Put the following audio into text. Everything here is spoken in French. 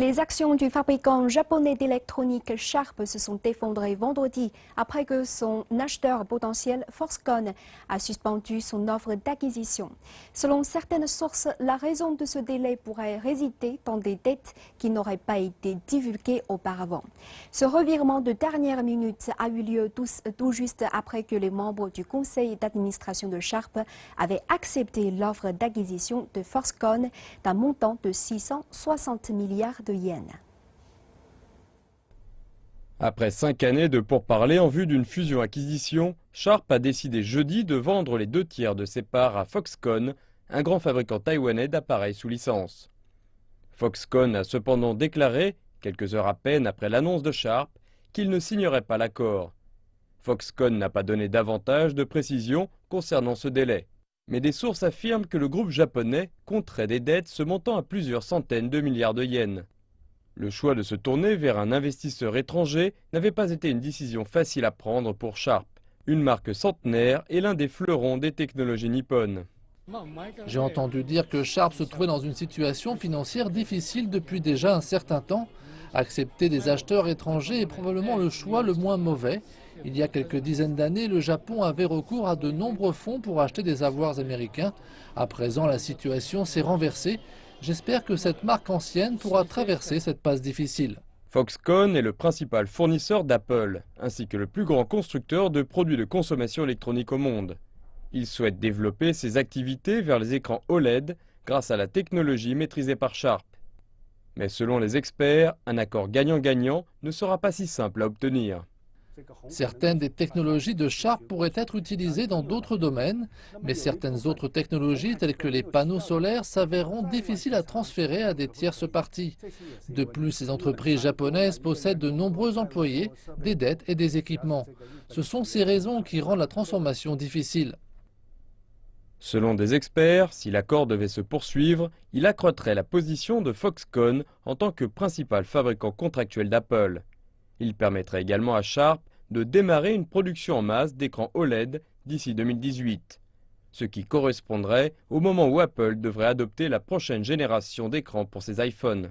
Les actions du fabricant japonais d'électronique Sharp se sont effondrées vendredi après que son acheteur potentiel Foxconn a suspendu son offre d'acquisition. Selon certaines sources, la raison de ce délai pourrait résider dans des dettes qui n'auraient pas été divulguées auparavant. Ce revirement de dernière minute a eu lieu tout juste après que les membres du conseil d'administration de Sharp avaient accepté l'offre d'acquisition de Foxconn d'un montant de 660 milliards de yens. Après 5 années de pourparlers en vue d'une fusion-acquisition, Sharp a décidé jeudi de vendre les 2 tiers de ses parts à Foxconn, un grand fabricant taïwanais d'appareils sous licence. Foxconn a cependant déclaré, quelques heures à peine après l'annonce de Sharp, qu'il ne signerait pas l'accord. Foxconn n'a pas donné davantage de précisions concernant ce délai, mais des sources affirment que le groupe japonais compterait des dettes se montant à plusieurs centaines de milliards de yens. Le choix de se tourner vers un investisseur étranger n'avait pas été une décision facile à prendre pour Sharp, une marque centenaire et l'un des fleurons des technologies nippones. J'ai entendu dire que Sharp se trouvait dans une situation financière difficile depuis déjà un certain temps. Accepter des acheteurs étrangers est probablement le choix le moins mauvais. Il y a quelques dizaines d'années, le Japon avait recours à de nombreux fonds pour acheter des avoirs américains. À présent, la situation s'est renversée. J'espère que cette marque ancienne pourra traverser cette passe difficile. Foxconn est le principal fournisseur d'Apple, ainsi que le plus grand constructeur de produits de consommation électronique au monde. Il souhaite développer ses activités vers les écrans OLED grâce à la technologie maîtrisée par Sharp. Mais selon les experts, un accord gagnant-gagnant ne sera pas si simple à obtenir. Certaines des technologies de Sharp pourraient être utilisées dans d'autres domaines, mais certaines autres technologies, telles que les panneaux solaires, s'avéreront difficiles à transférer à des tierces parties. De plus, ces entreprises japonaises possèdent de nombreux employés, des dettes et des équipements. Ce sont ces raisons qui rendent la transformation difficile. Selon des experts, si l'accord devait se poursuivre, il accroîtrait la position de Foxconn en tant que principal fabricant contractuel d'Apple. Il permettrait également à Sharp de démarrer une production en masse d'écrans OLED d'ici 2018, ce qui correspondrait au moment où Apple devrait adopter la prochaine génération d'écrans pour ses iPhones.